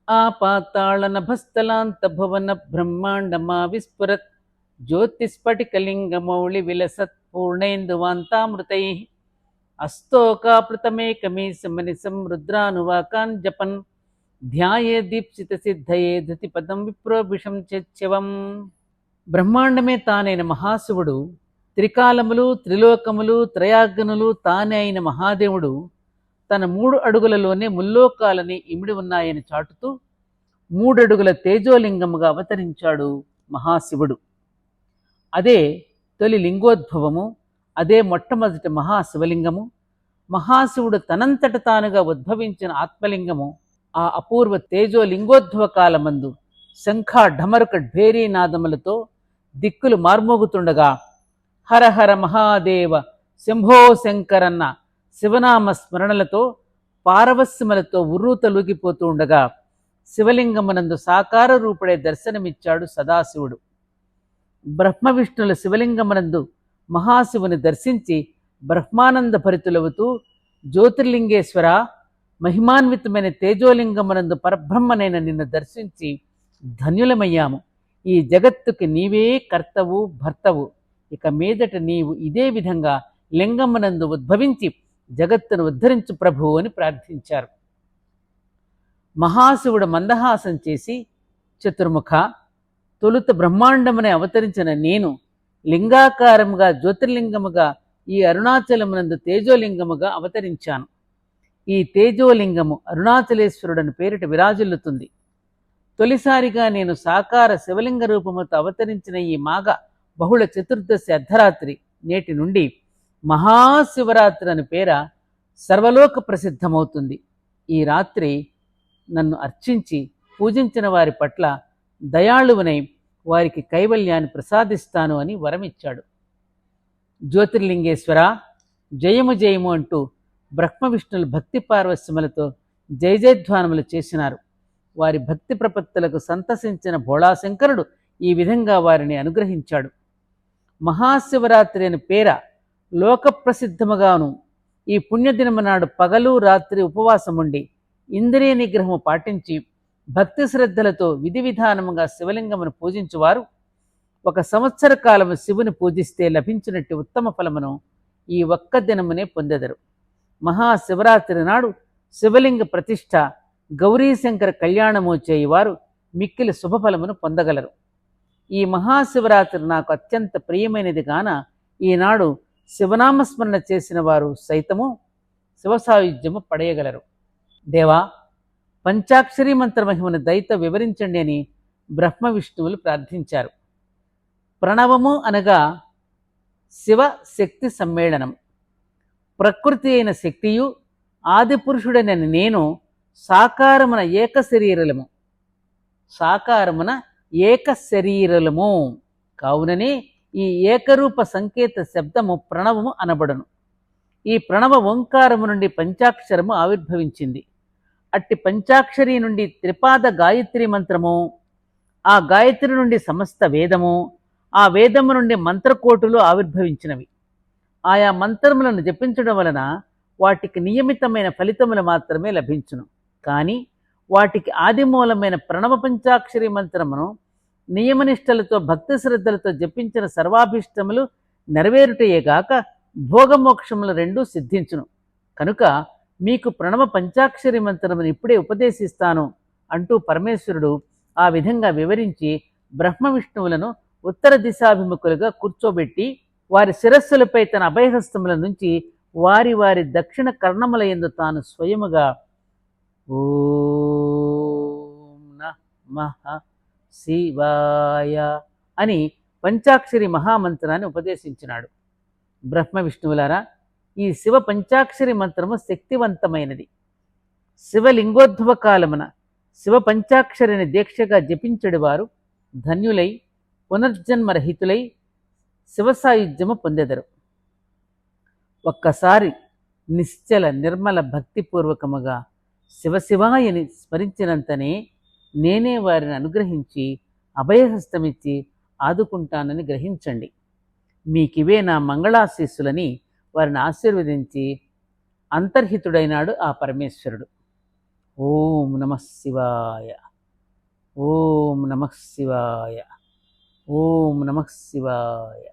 ఆపాతాళనభస్థలాంతభువన బ్రహ్మాండమా విస్ఫురత్ జ్యోతిస్ఫటికలింగమౌళి విలసత్ పూర్ణేందువాంతామృతై అస్తోకాప్లుతమేకమీశమనిశం రుద్రానువాకాన్ జపన్ ధ్యాయే దీప్సిత సిద్ధయే ధృతిపదం విప్రోభిషం చచ్యవం. బ్రహ్మాండమే తానైన మహాశివుడు, త్రికాలములు త్రిలోకములు త్రయాగ్నులు తానే అయిన మహాదేవుడు తన 3 అడుగులలోనే ముల్లోకాలని ఇమిడి ఉన్నాయని చాటుతూ 3 అడుగుల తేజోలింగముగా అవతరించాడు మహాశివుడు. అదే తొలి లింగోద్భవము, అదే మొట్టమొదటి మహాశివలింగము. మహాశివుడు తనంతట తానుగా ఉద్భవించిన ఆత్మలింగము. ఆ అపూర్వ తేజోలింగోద్భవ కాలమందు శంఖ ఢమరుక ఢేరీనాదములతో దిక్కులు మార్మోగుతుండగా హరహర మహాదేవ శంభో శంకరన్న శివనామ స్మరణలతో పారవస్యములతో ఉర్రూతలూగిపోతూ ఉండగా శివలింగమునందు సాకార రూపుడే దర్శనమిచ్చాడు సదాశివుడు. బ్రహ్మ విష్ణుల శివలింగమునందు మహాశివుని దర్శించి బ్రహ్మానంద భరితులవుతూ జ్యోతిర్లింగేశ్వర, మహిమాన్వితమైన తేజోలింగమునందు పరబ్రహ్మనైన నిన్ను దర్శించి ధన్యులమయ్యాము. ఈ జగత్తుకి నీవే కర్తవు భర్తవు. ఇక మీదట నీవు ఇదే విధంగా లింగమునందు ఉద్భవించి జగత్తును ఉద్ధరించు ప్రభువు అని ప్రార్థించారు. మహాశివుడు మందహాసం చేసి, చతుర్ముఖ, తొలుత బ్రహ్మాండమునే అవతరించిన నేను లింగాకారముగా జ్యోతిర్లింగముగా ఈ అరుణాచలమునందు తేజోలింగముగా అవతరించాను. ఈ తేజోలింగము అరుణాచలేశ్వరుడని పేరిట విరాజిల్లుతుంది. తొలిసారిగా నేను సాకార శివలింగ రూపముతో అవతరించిన ఈ మాఘ బహుళ చతుర్దశి అర్ధరాత్రి నేటి నుండి మహాశివరాత్రి అని పేర సర్వలోక ప్రసిద్ధమవుతుంది. ఈ రాత్రి నన్ను అర్చించి పూజించిన వారి పట్ల దయాళువునై వారికి కైవల్యాన్ని ప్రసాదిస్తాను అని వరమిచ్చాడు. జ్యోతిర్లింగేశ్వర, జయము జయము అంటూ బ్రహ్మ విష్ణులు భక్తి పార్వస్యములతో జయజయధ్వానములు చేసినారు. వారి భక్తి ప్రపత్తులకు సంతసించిన భోళాశంకరుడు ఈ విధంగా వారిని అనుగ్రహించాడు. మహాశివరాత్రి అని పేర లోకప్రసిద్ధముగాను ఈ పుణ్యదినము నాడు పగలు రాత్రి ఉపవాసముండి ఇంద్రియ నిగ్రహము పాటించి భక్తి శ్రద్ధలతో విధి విధానముగా శివలింగమును పూజించువారు 1 సంవత్సర కాలము శివుని పూజిస్తే లభించినట్టు ఉత్తమ ఫలమును ఈ ఒక్క దినమునే పొందెదరు. మహాశివరాత్రి నాడు శివలింగ ప్రతిష్ఠ, గౌరీశంకర కళ్యాణము చేయువారు మిక్కిలి శుభఫలమును పొందగలరు. ఈ మహాశివరాత్రి నాకు అత్యంత ప్రియమైనది గాన ఈనాడు శివనామస్మరణ చేసిన వారు సైతము శివసాయుధ్యము పడేయగలరు. దేవా, పంచాక్షరీ మంత్ర మహిమను దయతో వివరించండి అని బ్రహ్మ విష్ణువులు ప్రార్థించారు. ప్రణవము అనగా శివ శక్తి సమ్మేళనం. ప్రకృతి అయిన శక్తియు ఆదిపురుషుడైన నేను సాకారమున ఏక శరీరలము కావుననే ఈ ఏకరూప సంకేత శబ్దము ప్రణవము అనబడును. ఈ ప్రణవ ఓంకారము నుండి పంచాక్షరము ఆవిర్భవించింది. అట్టి పంచాక్షరి నుండి త్రిపాద గాయత్రి మంత్రము, ఆ గాయత్రి నుండి సమస్త వేదము, ఆ వేదము నుండి మంత్రకోటులు ఆవిర్భవించినవి. ఆయా మంత్రములను జపించడం వలన వాటికి నియమితమైన ఫలితములు మాత్రమే లభించును. కానీ వాటికి ఆదిమూలమైన ప్రణవ పంచాక్షరి మంత్రమును నియమనిష్టలతో భక్తి శ్రద్ధలతో జపించిన సర్వాభీష్టములు నెరవేరుటయేగాక భోగమోక్షములు రెండూ సిద్ధించును. కనుక మీకు ప్రణవ పంచాక్షరి మంత్రమును ఇప్పుడే ఉపదేశిస్తాను అంటూ పరమేశ్వరుడు ఆ విధంగా వివరించి బ్రహ్మ విష్ణువులను ఉత్తర దిశాభిముఖులుగా కూర్చోబెట్టి వారి శిరస్సులపై తన అభయహస్తముల నుంచి వారి వారి దక్షిణ కర్ణముల యందు తాను స్వయముగా ఓం నమః శివాయ అని పంచాక్షరి మహామంత్రాన్ని ఉపదేశించినాడు. బ్రహ్మ విష్ణువులారా, ఈ శివ పంచాక్షరి మంత్రము శక్తివంతమైనది. శివలింగోద్భవ కాలమున శివ పంచాక్షరిని దీక్షగా జపించడి వారు ధన్యులై పునర్జన్మరహితులై శివసాయుధ్యము పొందెదరు. ఒక్కసారి నిశ్చల నిర్మల భక్తిపూర్వకముగా శివశివాయని స్మరించినంతనే నేనే వారిని అనుగ్రహించి అభయహస్తమిచ్చి ఆదుకుంటానని గ్రహించండి. మీకివే నా మంగళాశీస్సులని వారిని ఆశీర్వదించి అంతర్హితుడైనాడు ఆ పరమేశ్వరుడు. ఓం నమః శివాయ. ఓం నమః శివాయ. ఓం నమః శివాయ.